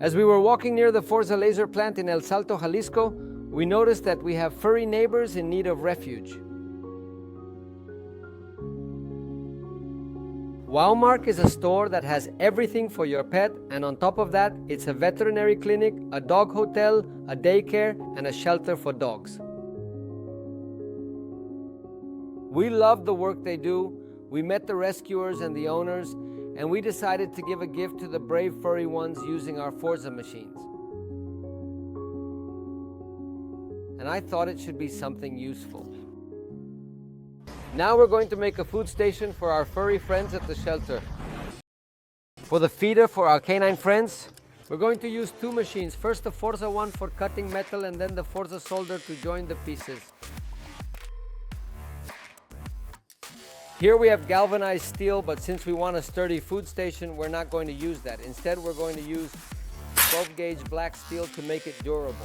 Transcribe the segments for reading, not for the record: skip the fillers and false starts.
As we were walking near the FORZA Laser plant in El Salto, Jalisco, we noticed that we have furry neighbors in need of refuge. Wowmark is a store that has everything for your pet, and on top of that, it's a veterinary clinic, a dog hotel, a daycare, and a shelter for dogs. We love the work they do. We met the rescuers and the owners, and we decided to give a gift to the brave furry ones using our FORZA machines. And I thought it should be something useful. Now we're going to make a food station for our furry friends at the shelter. For the feeder for our canine friends, we're going to use two machines. First the FORZA One for cutting metal, and then the FORZA Solder to join the pieces. Here we have galvanized steel, but since we want a sturdy food station, we're not going to use that. Instead, we're going to use 12-gauge black steel to make it durable.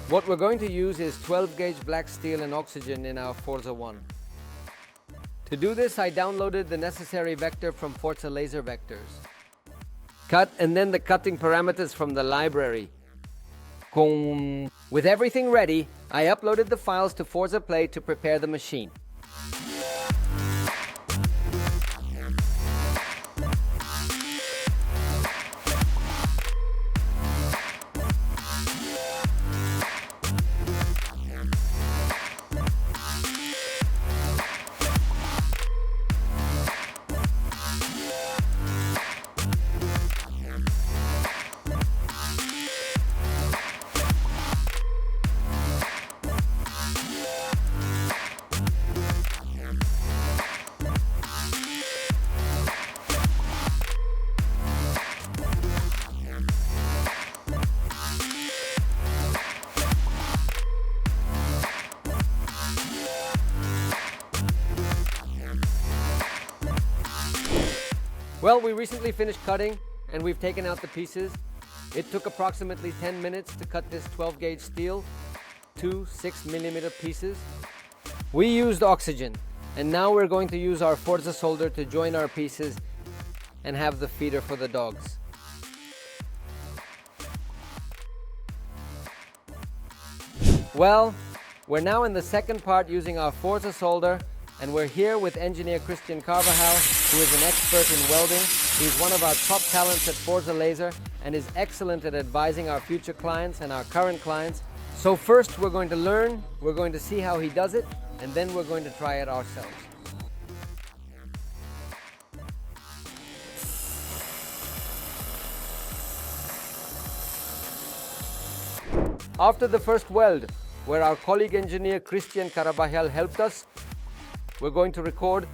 What we're going to use is 12-gauge black steel and oxygen in our FORZA One. To do this, I downloaded the necessary vector from FORZA Laser Vectors. Cut, and then the cutting parameters from the library. With everything ready, I uploaded the files to FORZA Play to prepare the machine. Well, we recently finished cutting and we've taken out the pieces. It took approximately 10 minutes to cut this 12-gauge steel, two 6mm pieces. We used oxygen, and now we're going to use our FORZA Solder to join our pieces and have the feeder for the dogs. Well, we're now in the second part using our FORZA Solder, and we're here with engineer Christian Carvajal, who is an expert in welding. He's one of our top talents at FORZA Laser and is excellent at advising our future clients and our current clients. So first we're going to learn, we're going to see how he does it, and then we're going to try it ourselves. After the first weld, where our colleague engineer Christian Carvajal helped us, we're going to record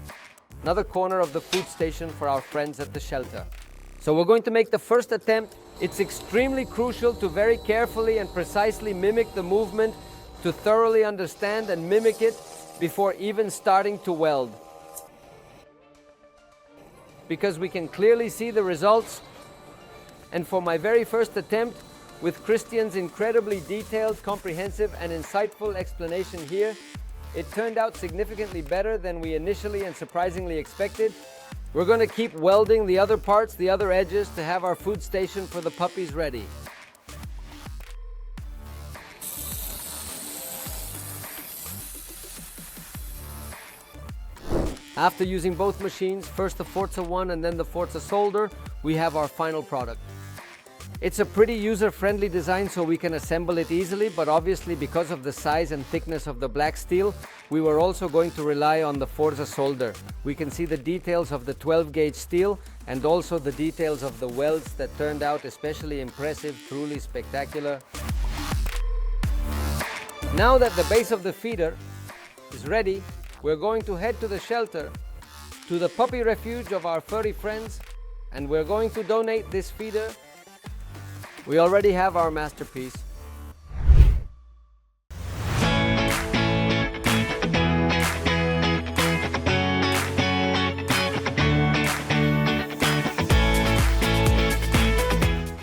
another corner of the food station for our friends at the shelter. So we're going to make the first attempt. It's extremely crucial to very carefully and precisely mimic the movement, to thoroughly understand and mimic it before even starting to weld. Because we can clearly see the results. And for my very first attempt, with Christian's incredibly detailed, comprehensive and insightful explanation here, it turned out significantly better than we initially and surprisingly expected. We're going to keep welding the other parts, the other edges, to have our food station for the puppies ready. After using both machines, first the FORZA One and then the FORZA Solder, we have our final product. It's a pretty user-friendly design, so we can assemble it easily, but obviously because of the size and thickness of the black steel, we were also going to rely on the FORZA Solder. We can see the details of the 12-gauge steel and also the details of the welds that turned out especially impressive, truly spectacular. Now that the base of the feeder is ready, we're going to head to the shelter, to the puppy refuge of our furry friends, and we're going to donate this feeder. We already have our masterpiece.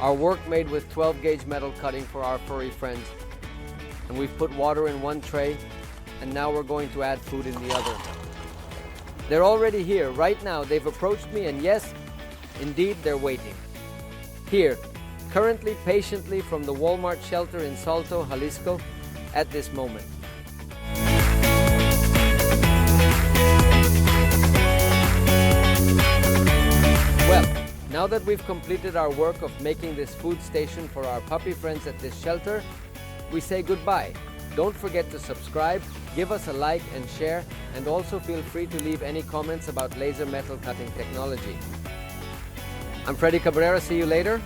Our work made with 12-gauge metal cutting for our furry friends. And we've put water in one tray, and now we're going to add food in the other. They're already here. Right now, they've approached me, and yes, indeed, they're waiting. Here, currently, patiently from the Walmart shelter in Salto, Jalisco, at this moment. Well, now that we've completed our work of making this food station for our puppy friends at this shelter, we say goodbye. Don't forget to subscribe, give us a like and share, and also feel free to leave any comments about laser metal cutting technology. I'm Freddy Cabrera. See you later.